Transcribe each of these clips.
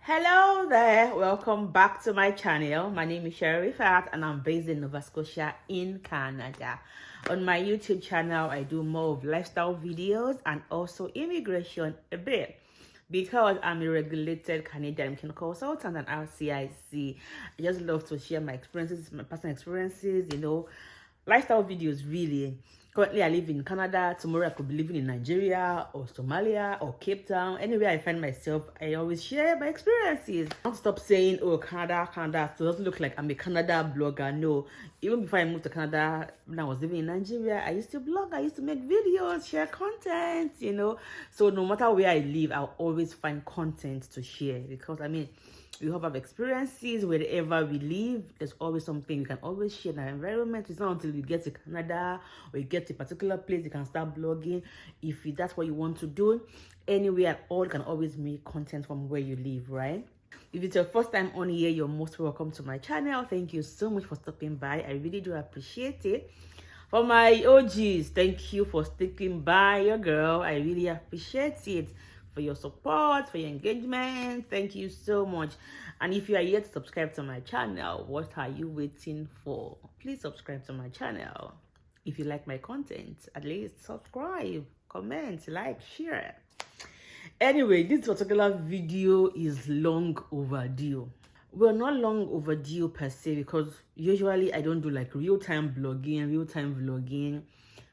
Hello there, welcome back to my channel. My name is Sherifat and I'm based in Nova Scotia in Canada. On my YouTube channel, I do more of lifestyle videos and also immigration a bit. Because I'm a regulated Canadian consultant and RCIC, I just love to share my experiences, my personal experiences, lifestyle videos really. Currently, I live in Canada. Tomorrow, I could be living in Nigeria or Somalia or Cape Town. Anywhere I find myself, I always share my experiences. I don't stop saying, oh, Canada, Canada. So it doesn't look like I'm a Canada blogger. No. Even before I moved to Canada, when I was living in Nigeria, I used to blog. I used to make videos, share content, So no matter where I live, I'll always find content to share. Because, we have experiences wherever we live. There's always something we can always share in our environment. It's not until we get to Canada or you get to a particular place you can start blogging. If that's what you want to do, anywhere at all, you can always make content from where you live, right? If it's your first time on here, you're most welcome to my channel. Thank you so much for stopping by. I really do appreciate it. For my OGs, thank you for sticking by your girl. I really appreciate it. For your support, for your engagement, thank you so much. And if you are yet to subscribe to my channel, what are you waiting for? Please subscribe to my channel. If you like my content, at least subscribe, comment, like, share. Anyway, this particular video is long overdue. Well, not long overdue per se, because usually I don't do like real-time vlogging.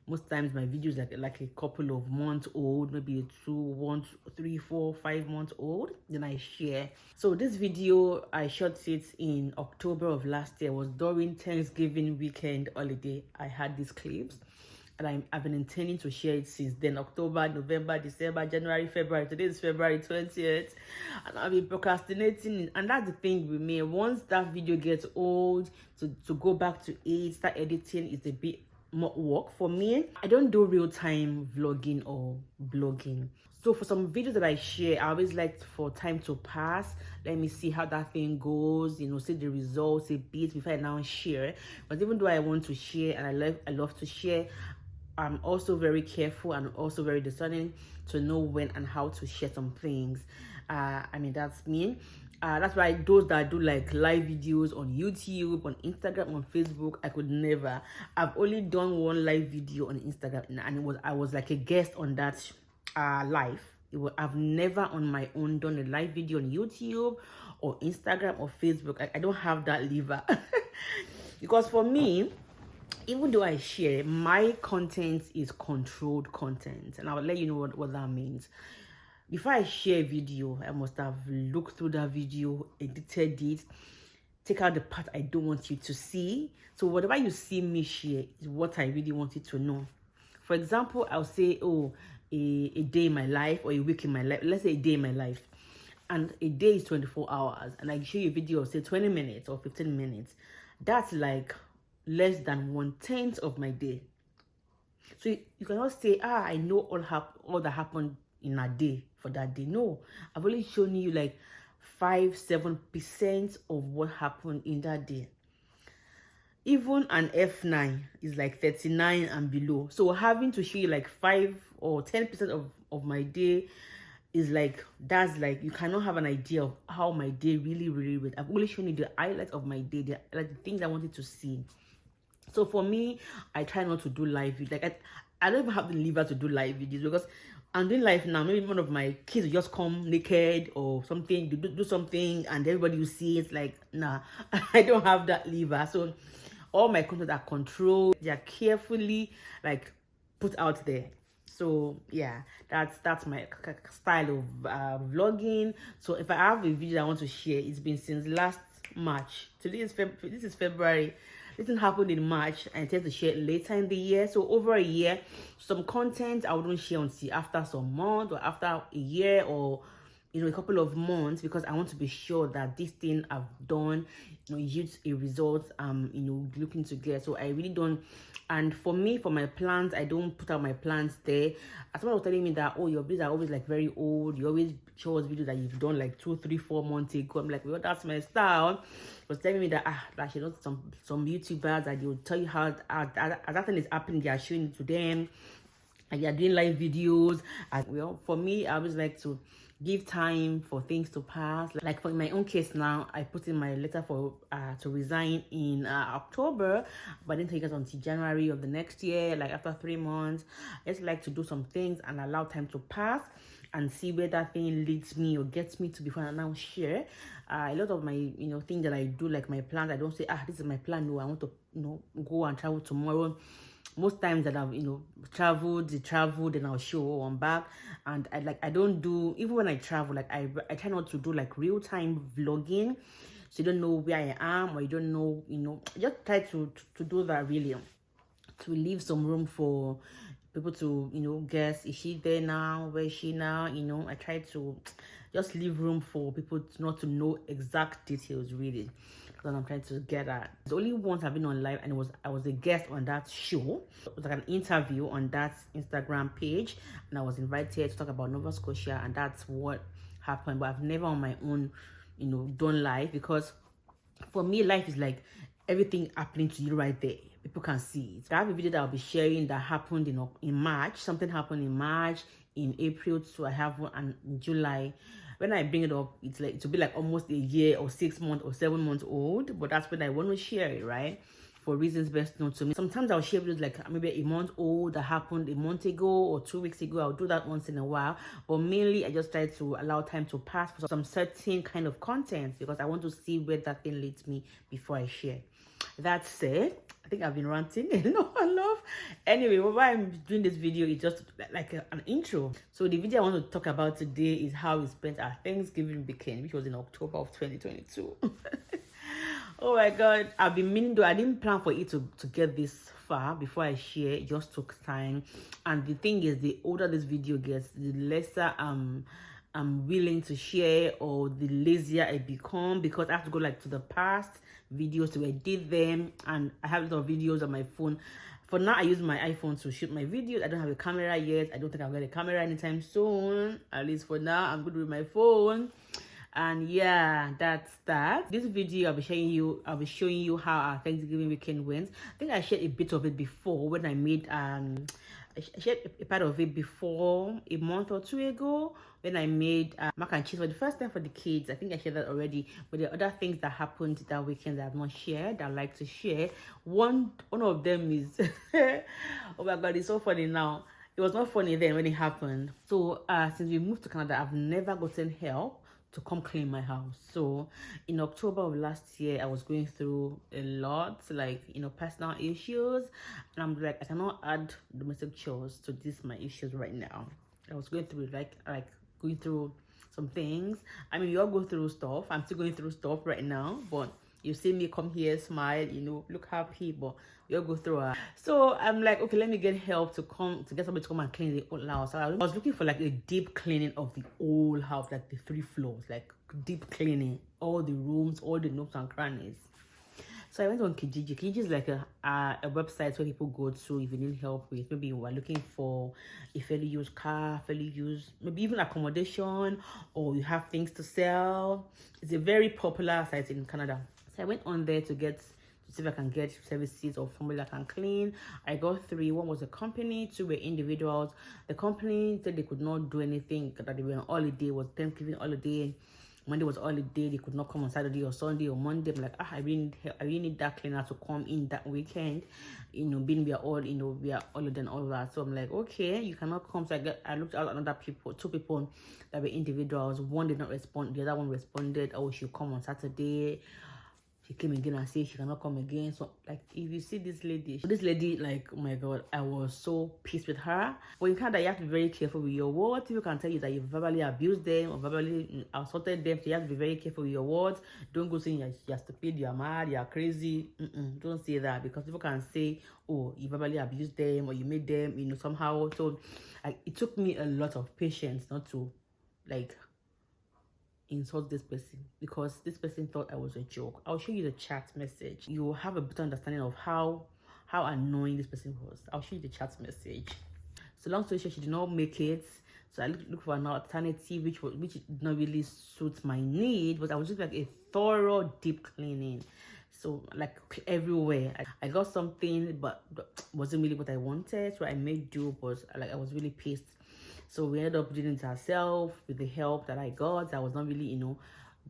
Most times my videos like a couple of months old, maybe 1, 3, 4, 5 months old, then I share. So this video, I shot it in October of last year. It was during Thanksgiving weekend holiday. I had these clips and I've been intending to share it since then. October, November, December, January, February. Today is February 20th and I've been procrastinating. And that's the thing with me. Once that video gets old, to go back to it, start editing is a bit more work for me. I don't do real-time vlogging or blogging. So for some videos that I share, I always like for time to pass. Let me see how that thing goes, see the results a bit before I now share. But even though I want to share and I love to share, I'm also very careful and also very discerning to know when and how to share some things. That's me. That's why those that do like live videos on YouTube, on Instagram, on Facebook, I could never. I've only done one live video on Instagram, and I was like a guest on that live. I've never on my own done a live video on YouTube or Instagram or Facebook. I don't have that lever. Because for me, even though I share, my content is controlled content, and I'll let you know what that means. Before I share a video, I must have looked through that video, edited it, take out the part I don't want you to see. So whatever you see me share is what I really want you to know. For example, I'll say, a day in my life or a week in my life. Let's say a day in my life. And a day is 24 hours. And I show you a video of say 20 minutes or 15 minutes. That's like less than 1/10 of my day. So you cannot say, I know all that happened in a day for that day. No, I've only shown you like 5-7% of what happened in that day. Even an F9 is like 39 and below. So having to show you like 5 or 10% of my day is like, that's like, you cannot have an idea of how my day really went. I've only shown you the highlights of my day, the things I wanted to see. So for me, I try not to do live videos. Like I don't even have the lever to do live videos, because I'm doing live now. Maybe one of my kids will just come naked or something, do something, and everybody will see it. Like, nah, I don't have that lever. So all my content are controlled. They are carefully like put out there. So yeah, that's my style of vlogging. So if I have a video I want to share, it's been since last March. This is February. This thing happened in March, and I tend to share it later in the year. So over a year, some content I wouldn't share until after some month or after a year or a couple of months, because I want to be sure that this thing I've done yields a result looking to get. So I really don't. And for me, for my plans, I don't put out my plans there. Someone was telling me that, your videos are always like very old. You always show us videos that you've done like 2, 3, 4 months ago. I'm like, well, that's my style. Was telling me that some YouTubers that they will tell you how that thing is happening, they are showing it to them, and they are doing live videos. And well, for me, I always like to give time for things to pass. Like for my own case now, I put in my letter for to resign in October, but I didn't take it until January of the next year. Like after 3 months, I just like to do some things and allow time to pass and see where that thing leads me or gets me to before I now share. A lot of my things that I do, like my plans, I don't say this is my plan. No, I want to go and travel tomorrow. Most times that I've traveled, then I'll show I'm back. And I don't do, even when I travel, like I try not to do like real-time vlogging, so you don't know where I am, or you don't know, just try to do that, really, to leave some room for people to guess, is she there now, where is she now? I try to just leave room for people not to know exact details, really, because I'm trying to get at. The only once I've been on live, and I was a guest on that show. It was like an interview on that Instagram page, and I was invited to talk about Nova Scotia, and that's what happened. But I've never on my own done live, because for me, life is like everything happening to you right there. People can see it. I have a video that I'll be sharing that happened in March. Something happened in March, in April, so I have one in July. When I bring it up, it's like to be like almost a year or 6 months or 7 months old, but that's when I want to share it, right? For reasons best known to me. Sometimes I'll share videos like maybe a month old that happened a month ago or 2 weeks ago. I'll do that once in a while, but mainly I just try to allow time to pass for some certain kind of content, because I want to see where that thing leads me before I share. That said, I think I've been ranting enough. Anyway, why I'm doing this video is just like an intro. So the video I want to talk about today is how we spent our Thanksgiving weekend, which was in October of 2022. Oh my god, I've been meaning to. I didn't plan for it to get this far before I share. It just took time. And the thing is, the older this video gets, the lesser I'm willing to share, or the lazier I become, because I have to go like to the past videos to edit them, and I have a lot of videos on my phone. For now, I use my iPhone to shoot my videos. I don't have a camera yet. I don't think I'll get a camera anytime soon. At least for now, I'm good with my phone. And yeah, that's that. This video I'll be showing you how our Thanksgiving weekend went. I think I shared a bit of it before when I made I shared a part of it before a month or 2 ago when I made mac and cheese for the first time for the kids. I think I shared that already, but there are other things that happened that weekend that I've not shared that I'd like to share. One of them is oh my god, it's so funny now. It was not funny then when it happened. So since we moved to Canada, I've never gotten help to come clean my house. So in October of last year, I was going through a lot, like personal issues, and I'm like, I cannot add domestic chores to my issues right now. I was going through like going through some things. I mean, we all go through stuff. I'm still going through stuff right now, but you see me come here, smile, look happy, but we all go through it. So I'm like, okay, let me get help to get somebody to come and clean the whole house. So I was looking for like a deep cleaning of the whole house, like the 3 floors, like deep cleaning, all the rooms, all the nooks and crannies. So I went on Kijiji. Kijiji is like a website where people go to if you need help with, maybe you are looking for a fairly used car, maybe even accommodation, or you have things to sell. It's a very popular site in Canada. So I went on there to see if I can get services or somebody that can clean. I got 3. One was a company, 2 were individuals. The company said they could not do anything, that they were on holiday, was Thanksgiving holiday. Monday was holiday, they could not come on Saturday or Sunday or Monday. I'm like, I really need that cleaner to come in that weekend. Being we are all holiday and all that. So I'm like, okay, you cannot come. So I looked at another 2 people that were individuals. One did not respond, the other one responded, oh, she'll come on Saturday. She came again and said she cannot come again. So like, if you see this lady, like, oh my god, I was so pissed with her. But in Canada, you have to be very careful with your words. People can tell you that you verbally abused them or verbally assaulted them, so you have to be very careful with your words. Don't go saying you're stupid, you're mad, you're crazy. Don't say that, because people can say, oh, you verbally abused them or you made them somehow. So like, it took me a lot of patience not to like insult this person, because this person thought I was a joke. I'll show you the chat message. You will have a better understanding of how annoying this person was. I'll show you the chat message. So long story short, she did not make it. So I looked for an alternative which did not really suit my need, but I was just like a thorough deep cleaning. So like everywhere, I got something, but wasn't really what I wanted. So I made do, but like I was really pissed. So we ended up doing it ourselves with the help that I got. I was not really, not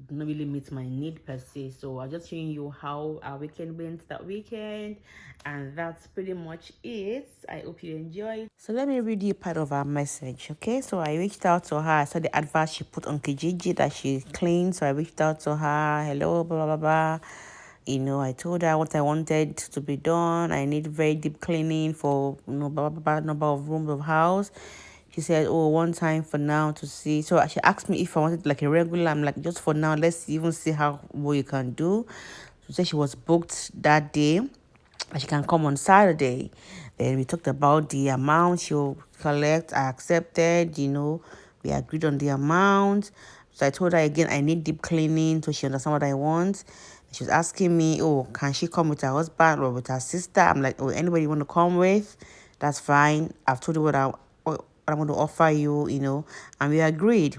really meet my need per se. So I'm just showing you how our weekend went that weekend, and that's pretty much it. I hope you enjoyed. So let me read you part of our message. Okay, so I reached out to her. I saw the advert she put on Kijiji that she cleaned, so I reached out to her. Hello, blah blah blah. I told her what I wanted to be done. I need very deep cleaning for blah blah blah number of rooms of house. She said, oh, one time for now to see. So she asked me if I wanted like a regular. I'm like, just for now, let's even see how what you can do. She said she was booked that day and she can come on Saturday. Then we talked about the amount she'll collect. I accepted, we agreed on the amount. So I told her again, I need deep cleaning so she understands what I want. She was asking me, oh, can she come with her husband or with her sister? I'm like, oh, anybody you want to come with? That's fine. I've told you what I'm going to offer you, and we agreed.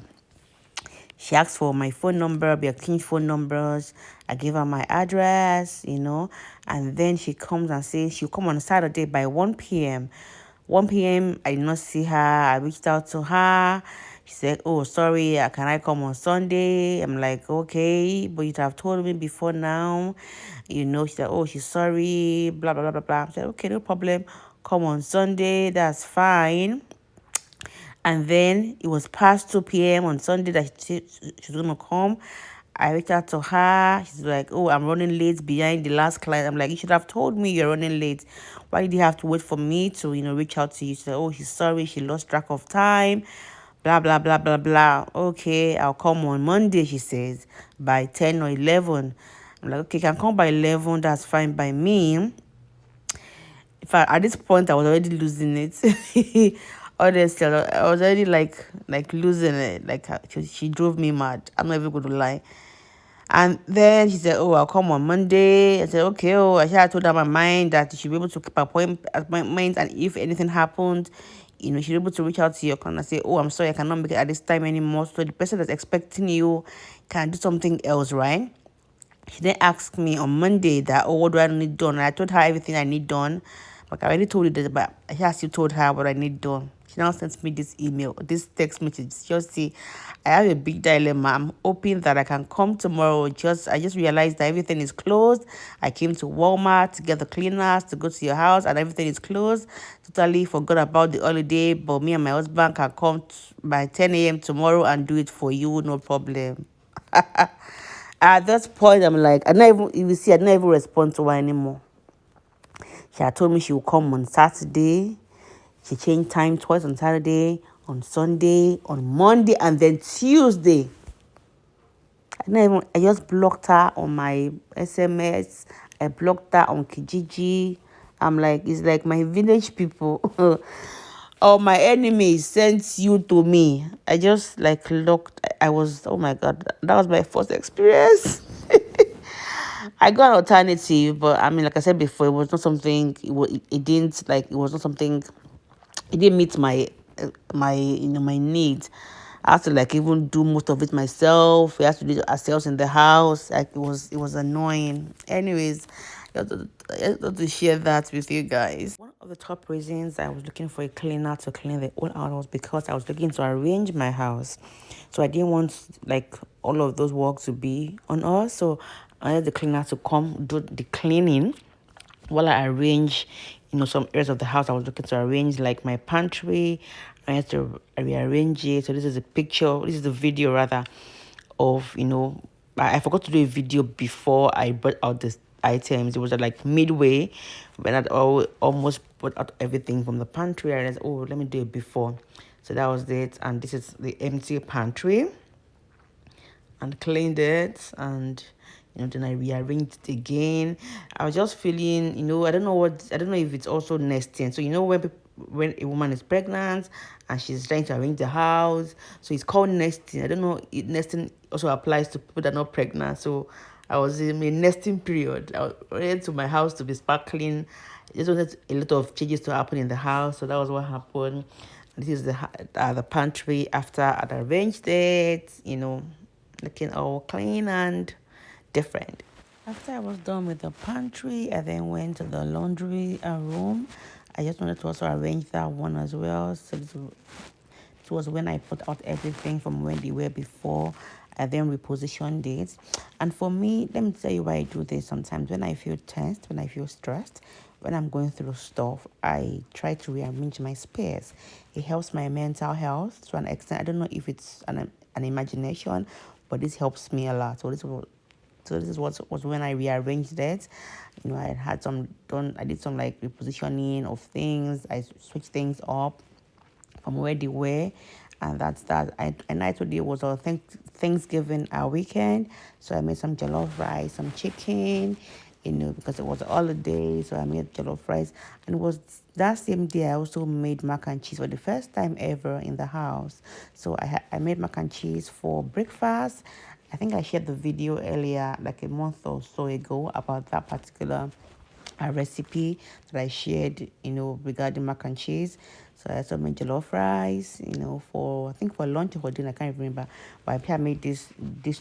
She asked for my phone number, we exchanged phone numbers. I gave her my address, and then she comes and says she'll come on Saturday by 1 p.m. 1 p.m., I did not see her. I reached out to her. She said, oh, sorry, can I come on Sunday? I'm like, okay, but you'd have told me before now. She said, oh, she's sorry, blah, blah, blah, blah, blah. I said, okay, no problem. Come on Sunday, that's fine. And then it was past 2 p.m. on Sunday that she's going to come. I reached out to her. She's like, oh, I'm running late behind the last client. I'm like, you should have told me you're running late. Why did you have to wait for me to, reach out to you? She said, oh, she's sorry. She lost track of time. Blah, blah, blah, blah, blah. Okay, I'll come on Monday, she says, by 10 or 11. I'm like, okay, can come by 11. That's fine by me. In fact, at this point, I was already losing it. Honestly, I was already like losing it. Like she drove me mad. I'm not even going to lie. And then she said, oh, I'll come on Monday. I said, okay. Oh, I told her my mind that she should be able to keep appointments. And if anything happened, she should be able to reach out to your account and say, oh, I'm sorry, I cannot make it at this time anymore. So the person that's expecting you can do something else, right? She then asked me on Monday that, oh, what do I need done? And I told her everything I need done. Like I already told you that, but I still told her what I need done. She now sent me this email, this text message. Just see, I have a big dilemma. I'm hoping that I can come tomorrow. I just realized that everything is closed. I came to Walmart to get the cleaners to go to your house, and everything is closed. Totally forgot about the holiday, but me and my husband can come by 10 a.m. tomorrow and do it for you, no problem. At this point, I'm like, I didn't even respond to her anymore. She had told me she would come on Saturday. She changed time twice on Saturday, on Sunday, on Monday, and then Tuesday. I just blocked her on my SMS. I blocked her on Kijiji. I'm like, it's like my village people or my enemies sent you to me. I just like looked. I was, oh my God, that was my first experience. I got an alternative, but I mean, like I said before, it was not something. It didn't like. It was not something. It didn't meet my needs. I had to like even do most of it myself. We had to do it ourselves in the house. Like it was annoying. Anyways, I had to share that with you guys. One of the top reasons I was looking for a cleaner to clean the whole house was because I was looking to arrange my house. So I didn't want like all of those work to be on us. So I had the cleaner to come do the cleaning while I arrange, some areas of the house I was looking to arrange, like my pantry. I had to rearrange it. So this is the video rather of, I forgot to do a video before I brought out the items. It was like midway when I'd almost put out everything from the pantry. I realized, oh, let me do it before. So that was it. And this is the empty pantry. And cleaned it, and then I rearranged it again. I was just feeling, I don't know if it's also nesting. So when a woman is pregnant and she's trying to arrange the house, so it's called nesting. I don't know if nesting also applies to people that are not pregnant. So I was in a nesting period. I was ready to my house to be sparkling. I just wanted a lot of changes to happen in the house. So that was what happened. This is the pantry after I'd arranged it, looking all clean and different. After I was done with the pantry, I then went to the laundry room. I just wanted to also arrange that one as well. So It was when I put out everything from where they were before. I then repositioned it. And for me, let me tell you why I do this sometimes. When I feel tensed, when I feel stressed, when I'm going through stuff, I try to rearrange my space. It helps my mental health to an extent. I don't know if it's an imagination, but this helps me a lot. So this is what was when I rearranged it. I had some done. I did some like repositioning of things. I switched things up from where they were, and that's that. And I told you it was a Thanksgiving weekend, so I made some jollof rice, some chicken, because it was a holiday. So I made jollof rice, and it was that same day I also made mac and cheese for the first time ever in the house. So I made mac and cheese for breakfast. I think I shared the video earlier, like a month or so ago, about that particular a recipe that I shared, regarding mac and cheese. So I also made jollof rice, for I think for lunch or for dinner, I can't remember. But I made these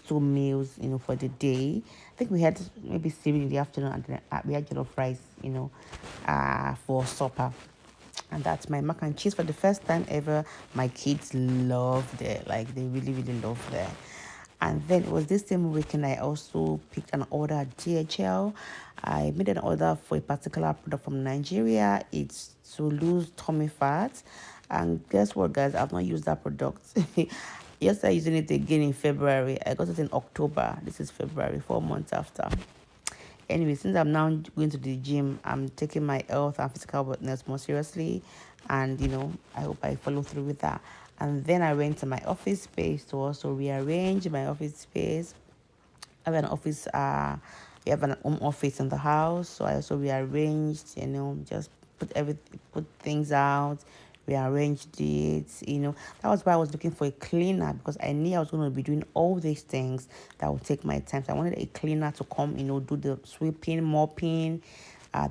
two meals, for the day. I think we had maybe cereal in the afternoon, and then we had jollof rice, for supper. And that's my mac and cheese for the first time ever. My kids loved it, like they really, really loved it. And then it was this same weekend I also picked an order at DHL. I made an order for a particular product from Nigeria. It's to lose tummy fat. And guess what, guys? I've not used that product. Yes, I'm using it again in February. I got it in October. This is February, 4 months after. Anyway, since I'm now going to the gym, I'm taking my health and physical wellness more seriously, and I hope I follow through with that. And then I went to my office space to also rearrange my office space. I have an office. We have an home office in the house, so I also rearranged. Just put things out, rearranged it. That was why I was looking for a cleaner, because I knew I was going to be doing all these things that would take my time. So I wanted a cleaner to come, do the sweeping, mopping,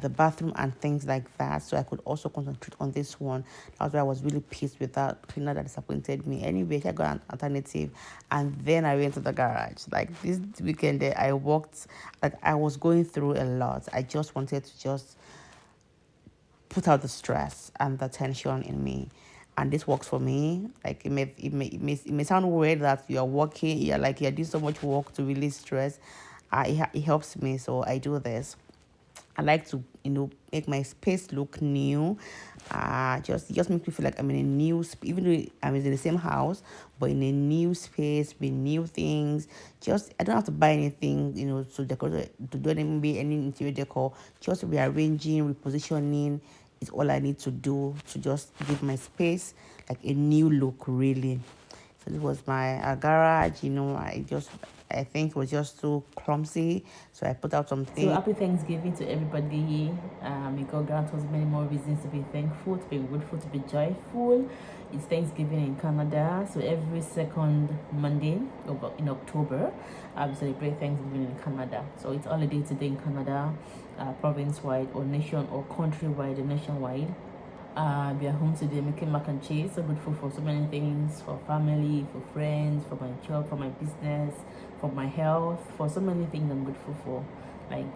the bathroom and things like that, so I could also concentrate on this one. That was why I was really pissed with that cleaner that disappointed me. Anyway, I got an alternative, and then I went to the garage. Like this weekend, I walked, like I was going through a lot. I just wanted to just put out the stress and the tension in me, and this works for me. Like it may sound weird that you're working, you're doing so much work to release stress. It helps me, so I do this. I like to, make my space look new. Just make me feel like I'm in a new even though I'm in the same house, but in a new space with new things. Just I don't have to buy anything, to decorate, to do any interior decor. Just rearranging, repositioning is all I need to do to just give my space like a new look, really. So this was my garage. I think it was just too clumsy, so I put out something. So happy Thanksgiving to everybody. May God grant us many more reasons to be thankful, to be grateful, to be joyful. It's Thanksgiving in Canada, so every second Monday in October, we celebrate Thanksgiving in Canada. So it's holiday today in Canada, province-wide or nation or country-wide or nationwide. We are home today making mac and cheese. So grateful for so many things, for family, for friends, for my job, for my business, for my health, for so many things I'm grateful for. Like,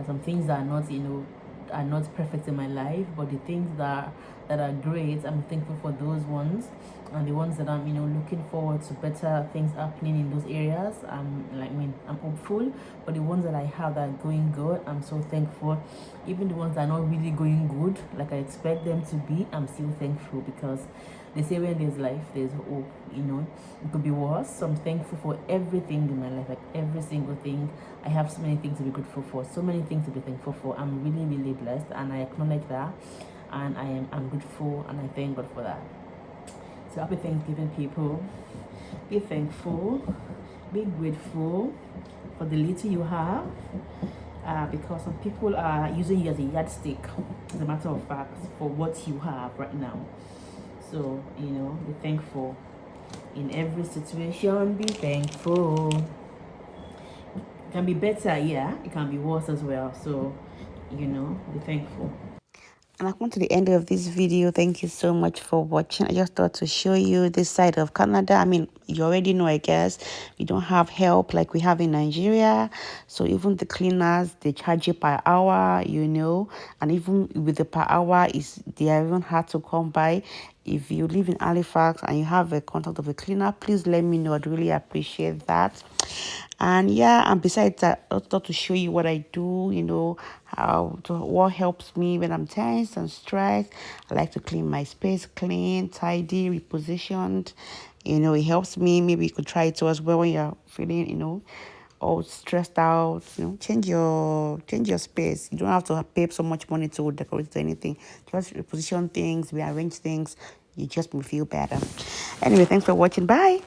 some things that are not perfect in my life, but the things that are great, I'm thankful for those ones. And the ones that I'm looking forward to better things happening in those areas, I'm hopeful. But the ones that I have that are going good, I'm so thankful. Even the ones that are not really going good like I expect them to be, I'm still thankful, because they say when there's life there's hope. It could be worse. So I'm thankful for everything in my life, like every single thing. I have so many things to be grateful for, so many things to be thankful for. I'm really, really blessed, and I acknowledge that, and I'm grateful, and I thank God for that. So happy Thanksgiving, people. Be thankful, be grateful for the little you have, because some people are using you as a yardstick, as a matter of fact, for what you have right now. So, be thankful in every situation. Be thankful. It can be better, yeah. It can be worse as well. So, be thankful. And I've come to the end of this video. Thank you so much for watching. I just thought to show you this side of Canada. I mean, you already know, I guess. We don't have help like we have in Nigeria. So even the cleaners, they charge you per hour, and even with the per hour, they are even hard to come by. If you live in Halifax and you have a contact of a cleaner, please let me know. I'd really appreciate that. And yeah, and besides that, I thought to show you what I do, what helps me when I'm tense and stressed. I like to clean my space, clean, tidy, repositioned. It helps me. Maybe you could try it too as well when you're feeling, all stressed out. Change your space. You don't have to pay so much money to decorate anything. Just reposition things, rearrange things. You just will feel better. Anyway, thanks for watching. Bye.